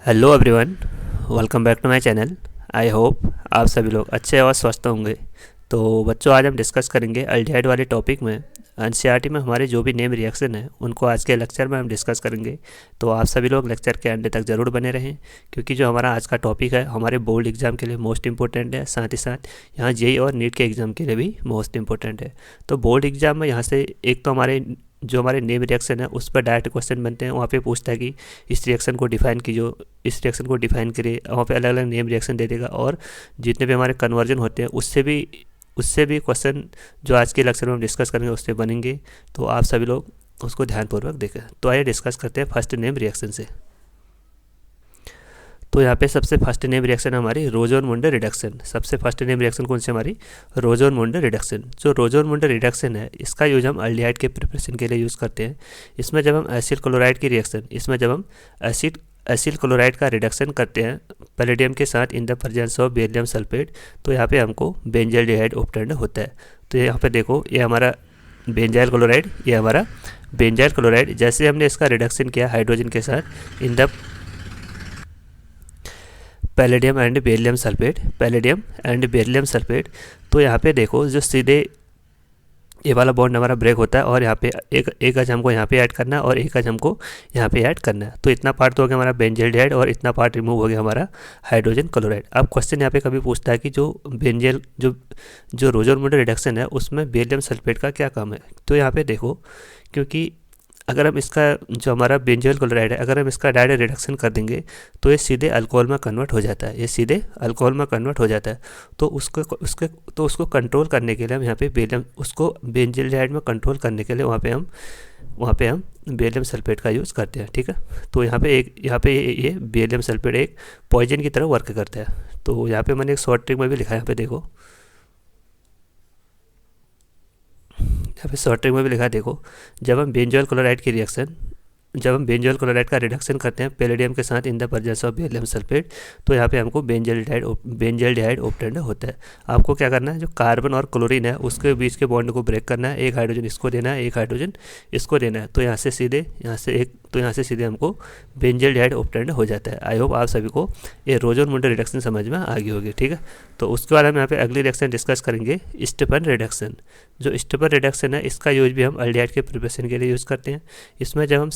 Hello everyone, welcome back to my channel. I hope आप सभी लोग अच्छे और स्वस्थ होंगे। तो बच्चों, आज हम डिस्कस करेंगे अल्डिहाइड वाले टॉपिक में एनसीईआरटी में हमारे जो भी नेम रिएक्शन है उनको आज के लेक्चर में हम डिस्कस करेंगे। तो आप सभी लोग लेक्चर के एंड तक ज़रूर बने रहें, क्योंकि जो हमारा आज का टॉपिक है हमारे बोर्ड एग्जाम के लिए मोस्ट इंपॉर्टेंट है, साथ ही साथ यहाँ जेई और नीट के एग्ज़ाम के लिए भी मोस्ट इंपॉर्टेंट है। तो बोर्ड एग्जाम में यहाँ से एक तो हमारे नेम रिएक्शन है उस पर डायरेक्ट क्वेश्चन बनते हैं। वहाँ पे पूछता है कि इस रिएक्शन को डिफाइन कीजिए, इस रिएक्शन को डिफाइन करिए। वहाँ पे अलग अलग नेम रिएक्शन दे देगा, और जितने भी हमारे कन्वर्जन होते हैं उससे भी क्वेश्चन जो आज के लेक्चर में हम डिस्कस करेंगे उससे बनेंगे। तो आप सभी लोग उसको ध्यानपूर्वक देखें। तो आइए डिस्कस करते हैं फर्स्ट नेम रिएक्शन से। तो यहाँ पे सबसे फर्स्ट नेम रिएक्शन है हमारी रोजर-मुंडर रिडक्शन। सबसे फर्स्ट नेम रिएक्शन कौन सी हमारी? रोजर-मुंडर रिडक्शन। जो रोजर-मुंडर रिडक्शन है इसका यूज हम अल्डिहाइड के प्रिपरेशन के लिए यूज़ करते हैं। इसमें जब हम एसिल क्लोराइड की रिएक्शन एसिल क्लोराइड का रिडक्शन करते हैं पैलेडियम के साथ in the presence of beryllium sulphate, तो यहाँ पे हमको बेंजाइलडिहाइड ऑब्टेन्ड होता है। तो यहाँ पे देखो, ये हमारा बेंजाइल क्लोराइड, ये हमारा बेंजाइल क्लोराइड। जैसे हमने इसका रिडक्शन किया हाइड्रोजन के साथ in the palladium and beryllium sulphate, तो यहाँ पे देखो जो सीधे ये वाला बॉन्ड हमारा ब्रेक होता है, और यहाँ पे एक आज हमको यहाँ पे ऐड करना है और एक आज हमको यहाँ पे ऐड करना है। तो इतना पार्ट तो हो गया हमारा बेंजाइलडिहाइड, और इतना पार्ट रिमूव हो गया हमारा हाइड्रोजन क्लोराइड। अब क्वेश्चन यहाँ पे कभी पूछता है कि जो रोजर-मुंडर रिडक्शन है उसमें बेरिलियम सल्फेट का क्या काम है। तो यहाँ पे देखो, क्योंकि अगर हम इसका जो हमारा बेंजाइल क्लोराइड है अगर हम इसका डायरेक्ट रिडक्शन कर देंगे तो ये सीधे अल्कोहल में कन्वर्ट हो जाता है। तो उसको कंट्रोल करने के लिए हम यहाँ पे उसको बेंजाइलडिहाइड में कंट्रोल करने के लिए वहाँ पे हम बेरिलियम सल्फेट का यूज़ करते हैं। ठीक है, तो यहाँ पे ये बेरिलियम सल्फेट एक पॉइजन की तरह वर्क करता है। तो यहाँ पे मैंने एक शॉर्ट ट्रिक में भी लिखा है, यहाँ पे देखो, यहाँ पे शॉर्ट ट्रिक में भी लिखा है, देखो, जब हम बेंजोइल क्लोराइड का रिडक्शन करते हैं पैलेडियम के साथ in the presence of beryllium sulphate, तो यहाँ पे हमको बेंजाइलडिहाइड ऑब्टेन्ड होता है। आपको क्या करना है, जो कार्बन और क्लोरीन है उसके बीच के बॉन्ड को ब्रेक करना है। एक हाइड्रोजन इसको देना है, एक हाइड्रोजन इसको देना है। तो यहाँ से सीधे हमको बेंजाइलडिहाइड ऑब्टेन्ड हो जाता है। आई होप आप सभी को ये रोजर-मुंडर रिडक्शन समझ में आ गई होगी। ठीक है, तो उसके बाद हम यहाँ पे अगली रिएक्शन डिस्कस करेंगे, स्टेफन रिडक्शन। जो स्टेफन रिडक्शन है इसका यूज भी हम अल्डिहाइड के प्रिपरेशन के लिए यूज़ करते हैं। इसमें जब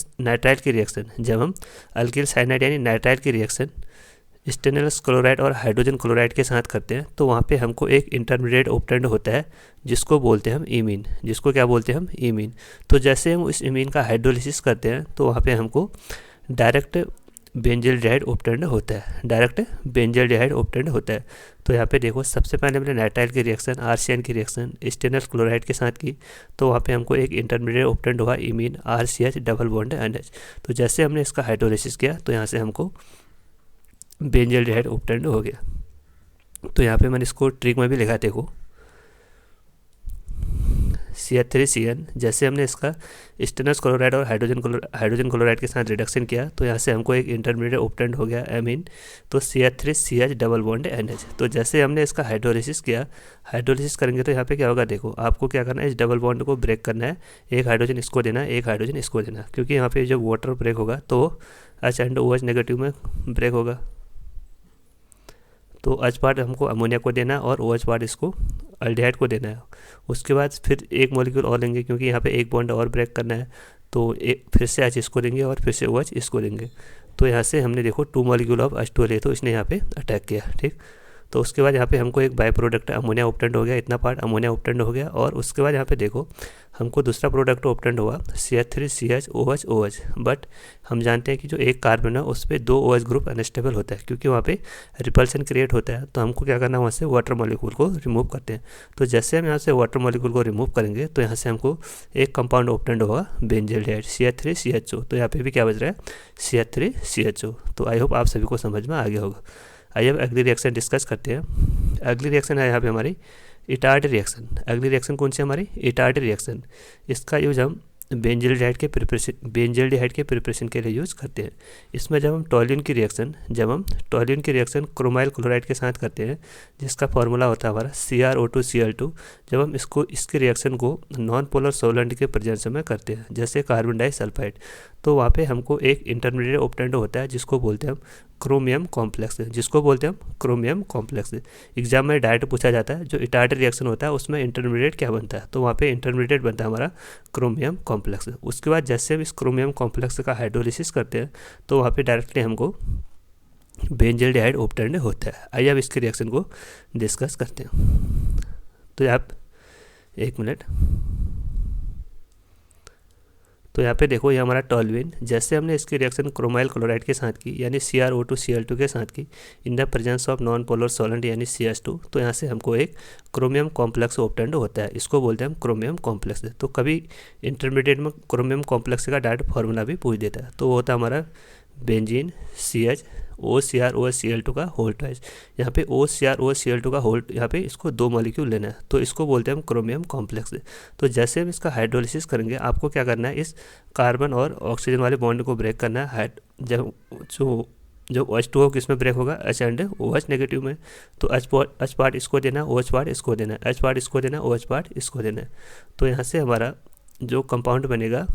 हम अल्किल साइनाइड यानी नाइट्राइल की रिएक्शन स्टेनलेस क्लोराइड और हाइड्रोजन क्लोराइड के साथ करते हैं, तो वहाँ पे हमको एक इंटरमीडिएट ऑब्टेन्ड होता है जिसको बोलते हैं हम इमीन। तो जैसे हम इस इमीन का हाइड्रोलिसिस करते हैं तो वहाँ पे हमको डायरेक्ट बेंजाइलडिहाइड ऑब्टेन्ड होता है। तो यहाँ पे देखो, सबसे पहले हमने नाइट्राइल की रिएक्शन आरसीएन की रिएक्शन स्टेनलेस क्लोराइड के साथ की, तो वहाँ पे हमको एक इंटरमीडिएट ऑब्टेन्ड हुआ imine RCH double bond NH। तो जैसे हमने इसका हाइड्रोलिसिस किया तो यहाँ से हमको बेंजाइलडिहाइड ऑब्टेन्ड हो गया। तो यहाँ पे मैंने इसको ट्रिक में भी लिखा, देखो, CH3CN। जैसे हमने इसका स्टेनलेस क्लोराइड और हाइड्रोजन क्लोराइड के साथ रिडक्शन किया तो यहाँ से हमको एक इंटरमीडिएट ऑब्टेन्ड हो गया एमीन, तो CH3CH डबल बॉन्ड NH। तो जैसे हमने इसका हाइड्रोलिसिस करेंगे तो यहाँ पे क्या होगा, देखो, आपको क्या करना है, इस डबल बॉन्ड को ब्रेक करना है। एक हाइड्रोजन इसको देना है, एक हाइड्रोजन इसको देना है, क्योंकि यहाँ पे जब वाटर ब्रेक होगा तो H एंड OH नेगेटिव में ब्रेक होगा। तो H पार्ट हमको अमोनिया को देना है और OH पार्ट इसको अल्डिहाइड को देना है। उसके बाद फिर एक मॉलिक्यूल और लेंगे, क्योंकि यहाँ पे एक बॉन्ड और ब्रेक करना है, तो फिर से H इसको देंगे और फिर से OH इसको देंगे। तो यहाँ से हमने देखो 2 मॉलिक्यूल ऑफ H2O लिए, तो इसने यहाँ पे अटैक किया। ठीक, तो उसके बाद यहाँ पे हमको एक बाय प्रोडक्ट अमोनिया ऑब्टेन्ड हो गया, इतना पार्ट अमोनिया ऑब्टेन्ड हो गया। और उसके बाद यहाँ पे देखो हमको दूसरा प्रोडक्ट ऑब्टेन्ड हुआ CH3CHOH। बट हम जानते हैं कि जो एक कार्बन है उस पर 2 OH ग्रुप अनस्टेबल होता है, क्योंकि वहाँ पे रिपल्सन क्रिएट होता है। तो हमको क्या करना है, वहाँ से वाटर मॉलिक्यूल को रिमूव करते हैं। तो जैसे हम यहाँ से वाटर मॉलिक्यूल को रिमूव करेंगे तो यहाँ से हमको एक कंपाउंड ऑब्टेन्ड होगा बेंजाइलडिहाइड CH3CHO। तो यहाँ पे भी क्या बच रहा है, CH3CHO। तो आई होप आप सभी को समझ में आ गया होगा। आइए अब अगली रिएक्शन डिस्कस करते हैं। अगली रिएक्शन है यहाँ पे हमारी इटार्ड रिएक्शन। अगली रिएक्शन कौन सी हमारी? Etard reaction. इसका यूज हम बेंजाइलडिहाइड के प्रिपरेशन के लिए यूज़ करते हैं। इसमें जब हम टॉल्यून की रिएक्शन क्रोमाइल क्लोराइड के साथ करते हैं, जिसका फार्मूला होता है हमारा CrO2Cl2। जब हम इसकी रिएक्शन को नॉन पोलर सॉल्वेंट के प्रेजेंस में करते हैं, जैसे कार्बन डाइसल्फाइड, तो वहाँ पे हमको एक इंटरमीडिएट ऑप्टेंड होता है जिसको बोलते हैं हम क्रोमियम कॉम्प्लेक्स, जिसको बोलते हैं हम क्रोमियम कॉम्प्लेक्स। एग्जाम में डायरेक्ट पूछा जाता है जो इटार्ट रिएक्शन होता है उसमें इंटरमीडिएट क्या बनता है, तो वहाँ पे इंटरमीडिएट बनता है हमारा क्रोमियम कॉम्प्लेक्स। उसके बाद जैसे हम इस क्रोमियम कॉम्प्लेक्स का हाइड्रोलिसिस करते हैं तो वहाँ पे डायरेक्टली हमको बेंजल्डिहाइड ऑप्टेंड होता है। आइए अब इसके रिएक्शन को डिस्कस करते हैं। तो आप एक मिनट, तो यहाँ पे देखो ये हमारा टॉल्यूइन, जैसे हमने इसकी रिएक्शन क्रोमाइल क्लोराइड के साथ की यानी CrO2 Cl2 के साथ की in the presence of non polar solvent यानी CS2, तो यहाँ से हमको एक क्रोमियम कॉम्प्लेक्स ऑब्टेंड होता है, इसको बोलते हैं हम क्रोमियम कॉम्प्लेक्स। तो कभी इंटरमीडिएट में क्रोमियम कॉम्प्लेक्स का डायरेक्ट फार्मूला भी पूछ देता है, तो वो होता है हमारा बेंजीन CHOCrOH Cl2 का होल ट्वाइस। यहाँ पे OCrOH Cl2 का होल, यहाँ पे इसको 2 मॉलिक्यूल लेना है, तो इसको बोलते हैं हम क्रोमियम कॉम्प्लेक्स। तो जैसे हम इसका हाइड्रोलिसिस करेंगे आपको क्या करना है, इस कार्बन और ऑक्सीजन वाले बॉन्ड को ब्रेक करना है। जब जो H2O किस में ब्रेक होगा, H एंड OH नेगेटिव में, तो H पार्ट इसको देना है, OH पार्ट इसको देना है, H पार्ट इसको देना है, OH पार्ट इसको देना है। तो यहाँ से हमारा जो कंपाउंड बनेगा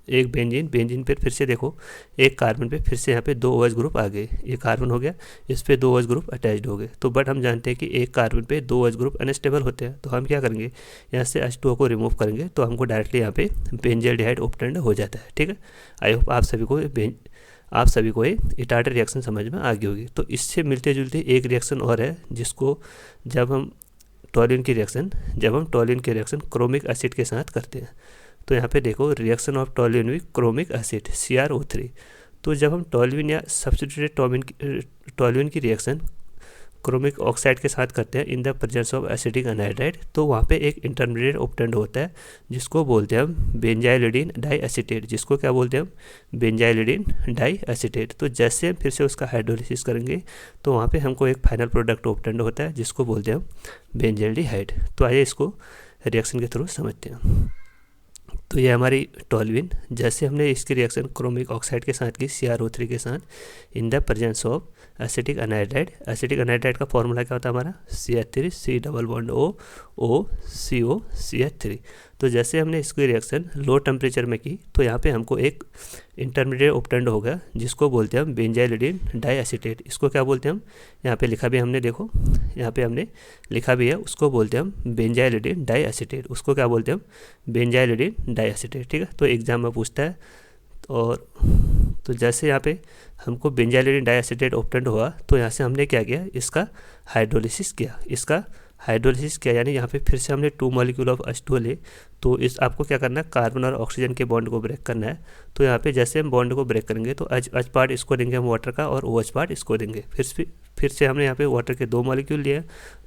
एक बेंजीन पे फिर से देखो एक कार्बन पे फिर से यहाँ पे 2 OH ग्रुप आ गए, ये कार्बन हो गया, इस पे 2 OH ग्रुप अटैच्ड हो गए। तो बट हम जानते हैं कि एक कार्बन पे 2 OH ग्रुप अनस्टेबल होते हैं, तो हम क्या करेंगे यहाँ से H2O को रिमूव करेंगे तो हमको डायरेक्टली यहाँ पे बेंजल्डिहाइड ऑब्टेंड हो जाता है। ठीक है, आई होप आप सभी को ये इटार्ट रिएक्शन समझ में आ गई होगी। तो इससे मिलते जुलते एक रिएक्शन और है जिसको जब हम टॉल्यूइन की रिएक्शन क्रोमिक एसिड के साथ करते हैं, तो यहाँ पे देखो reaction of toluene with chromic acid CrO3। तो जब हम टॉल्यूइन या सब्स्टिट्यूटेड टॉल्यूइन की रिएक्शन क्रोमिक ऑक्साइड के साथ करते हैं in the presence of acetic anhydride, तो वहाँ पे एक इंटरमीडिएट ऑब्टेंड होता है जिसको बोलते हैं हम बेंजाइलिडीन डाईएसीटेट, जिसको क्या बोलते हैं हम बेंजाइलिडीन डाईएसीटेट। तो जैसे हम फिर से उसका हाइड्रोलिसिस करेंगे तो वहाँ पे हमको एक फाइनल प्रोडक्ट ऑब्टेंड होता है जिसको बोलते हैं हम बेंजल्डिहाइड। तो आइए इसको रिएक्शन के थ्रू समझते हैं। तो ये हमारी टॉल्यूइन, जैसे हमने इसकी रिएक्शन क्रोमिक ऑक्साइड के साथ की CrO3 के साथ in the presence of acetic anhydride का फॉर्मूला क्या होता है हमारा CH3 C double bond O CO CH3। तो जैसे हमने इसकी रिएक्शन लो टेम्परेचर में की तो यहाँ पे हमको एक इंटरमीडिएट ऑब्टेंड होगा जिसको बोलते हैं हम बेंजाइलिडीन डाईएसीटेट। इसको क्या बोलते हैं हम, यहाँ पे लिखा भी हमने, देखो यहाँ पे हमने लिखा भी है, उसको बोलते हैं हम बेंजाइलिडीन डाईएसीटेट। उसको क्या बोलते हैं हम बेंजाइलिडीन डाईएसीटेट। ठीक है, तो एग्जाम में पूछता है। और तो जैसे यहाँ पे हमको बेंजाइलिडीन डाईएसीटेट ऑब्टेंड हुआ तो यहाँ से हमने क्या किया, इसका हाइड्रोलिसिस किया, यानी यहाँ पे फिर से हमने 2 मॉलिक्यूल ऑफ H2O ले, तो इस आपको क्या करना है, कार्बन और ऑक्सीजन के बॉन्ड को ब्रेक करना है। तो यहाँ पे जैसे हम बॉन्ड को ब्रेक करेंगे तो H पार्ट इसको देंगे हम वाटर का और OH पार्ट इसको देंगे। फिर से हमने यहाँ पे वाटर के 2 मॉलिक्यूल लिए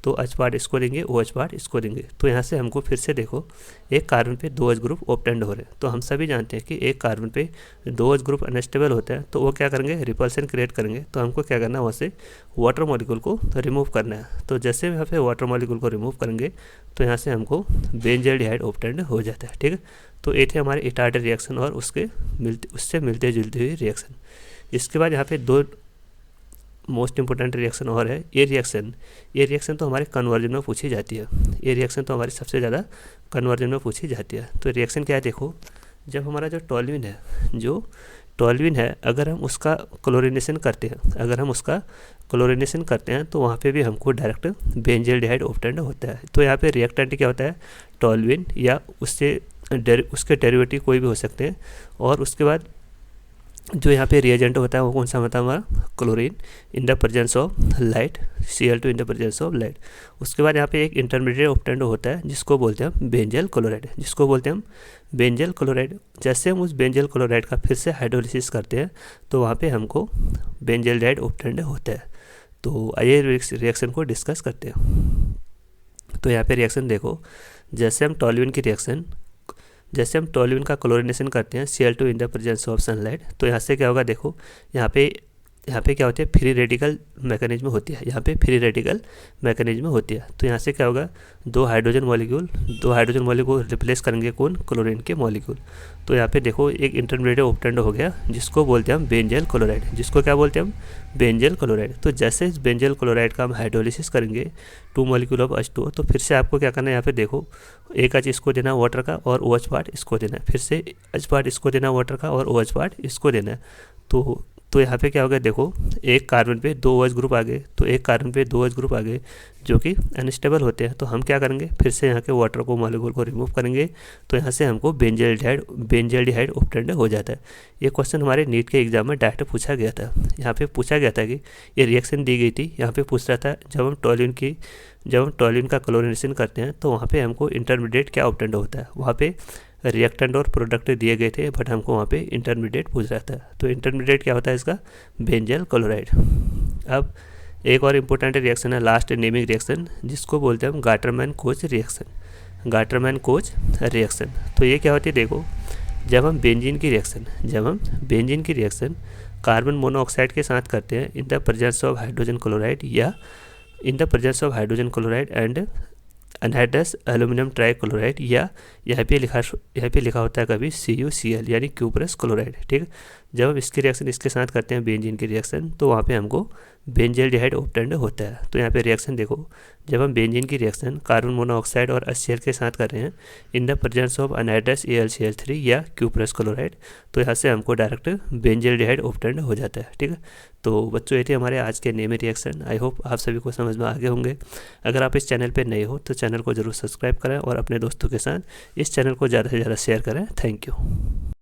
तो H पार्ट इसको देंगे, OH पार्ट इसको देंगे। तो यहाँ से हमको फिर से देखो एक कार्बन पे 2 H ग्रुप ऑब्टेंड हो रहे हैं। तो हम सभी जानते हैं कि एक कार्बन पे 2 H ग्रुप अनस्टेबल होता है, तो वो क्या करेंगे, रिपल्सन क्रिएट करेंगे। तो हमको क्या करना है, वहाँ से वाटर मॉलिक्यूल को रिमूव करना है। तो जैसे यहाँ पे वाटर मॉलिक्यूल को रिमूव करेंगे तो यहाँ से हमको बेंजल्डिहाइड ऑब्टेंड हो जाता है। ठीक है, तो ये थे हमारे इटार्ट रिएक्शन और उससे मिलते जुलते हुए रिएक्शन। इसके बाद यहाँ पे 2 मोस्ट इंपॉर्टेंट रिएक्शन और है। ये रिएक्शन तो हमारे कन्वर्जन में पूछी जाती है, ये रिएक्शन तो हमारी सबसे ज़्यादा कन्वर्जन में पूछी जाती है। तो रिएक्शन क्या है, देखो जब हमारा जो टॉल्यूइन है अगर हम उसका क्लोरिनेशन करते हैं तो वहाँ पे भी हमको डायरेक्ट बेंजल्डिहाइड ऑब्टेंड होता है। तो यहाँ पे रिएक्टेंट क्या होता है, टॉल्यूइन या उसके डेरिवेटिव कोई भी हो सकते हैं। और उसके बाद जो यहाँ पे रिएजेंट होता है वो कौन सा होता है हमारा chlorine in the presence of light, Cl2 in the presence of light. उसके बाद यहाँ पे एक इंटरमीडिएट ऑब्टेंड होता है जिसको बोलते हैं हम बेंजल क्लोराइड। जैसे हम उस बेंजल क्लोराइड का फिर से हाइड्रोलिसिस करते हैं तो वहाँ पे हमको बेंजल्डिहाइड ऑब्टेंड होता है। तो आइए रिएक्शन को डिस्कस करते हैं। तो यहाँ पे रिएक्शन देखो, जैसे हम टॉल्यूइन का क्लोरिनेशन करते हैं Cl2 in the presence of sunlight, तो यहाँ से क्या होगा, देखो यहाँ पे यहाँ पे क्या होती है, फ्री रेडिकल मैकेनिज्म होती है, यहाँ पे फ्री रेडिकल मैकेनिज्म होती है। तो यहाँ से क्या होगा, दो हाइड्रोजन मॉलिक्यूल रिप्लेस करेंगे कौन, क्लोरीन के मॉलिक्यूल। तो यहाँ पे देखो एक इंटरमीडिएट ऑप्टेंड हो गया, जिसको बोलते हैं हम बेंजल क्लोराइड, जिसको क्या बोलते हैं हम, बेंजल क्लोराइड। तो जैसे इस बेंजल क्लोराइड का हम हाइड्रोलिसिस करेंगे 2 मॉलिक्यूल ऑफ H2O, तो फिर से आपको क्या करना है, यहाँ पे देखो एक H इसको देना है वाटर का और OH पार्ट इसको देना है, फिर से H पार्ट इसको देना है वाटर का और OH पार्ट इसको देना है। तो यहाँ पे क्या हो गया, देखो एक कार्बन पे 2 OH ग्रुप आ गए, तो एक कार्बन पे 2 OH ग्रुप आ गए जो कि अनस्टेबल होते हैं। तो हम क्या करेंगे, फिर से यहाँ के वाटर को मॉलिक्यूल को रिमूव करेंगे, तो यहाँ से हमको बेंजल्डिहाइड ऑब्टेन्ड हो जाता है। ये क्वेश्चन हमारे नीट के एग्जाम में डायरेक्ट पूछा गया था। यहाँ पे पूछा गया था कि ये रिएक्शन दी गई थी, यहाँ पे पूछ रहा था जब हम टॉल्यून का क्लोरिनेशन करते हैं तो वहाँ पे हमको इंटरमीडिएट क्या ऑब्टेन्ड होता है। वहाँ पे रिएक्टेंट और प्रोडक्ट दिए गए थे, बट हमको वहाँ पे इंटरमीडिएट पूछ रहा था। तो इंटरमीडिएट क्या होता है इसका, बेंजल क्लोराइड। अब एक और इम्पोर्टेंट रिएक्शन है, लास्ट नेमिंग रिएक्शन, जिसको बोलते हैं हम गाटरमैन-कोच रिएक्शन। तो ये क्या होती है, देखो जब हम बेंजीन की रिएक्शन कार्बन मोनोऑक्साइड के साथ करते हैं in the presence of hydrogen chloride and anhydrous aluminium trichloride, या यहाँ पे लिखा होता है कभी CuCl यानी क्यूप्रस क्लोराइड, ठीक है। जब हम इसकी रिएक्शन इसके साथ करते हैं बेंजीन की रिएक्शन, तो वहाँ पे हमको बेंजल्डिहाइड ऑब्टेन्ड होता है। तो यहाँ पे रिएक्शन देखो, जब हम बेंजीन की रिएक्शन कार्बन मोनोऑक्साइड और HCl के साथ कर रहे हैं in the presence of anhydrous AlCl3 या क्यूप्रस क्लोराइड, तो यहाँ से हमको डायरेक्ट बेंजल्डिहाइड ऑब्टेन्ड हो जाता है, ठीक है। तो बच्चों ये थे हमारे आज के नेमिंग रिएक्शन। आई होप आप सभी को समझ में आ गए होंगे। अगर आप इस चैनल पर नए हो तो चैनल को जरूर सब्सक्राइब करें और अपने दोस्तों के साथ इस चैनल को ज़्यादा से ज़्यादा शेयर करें। Thank you.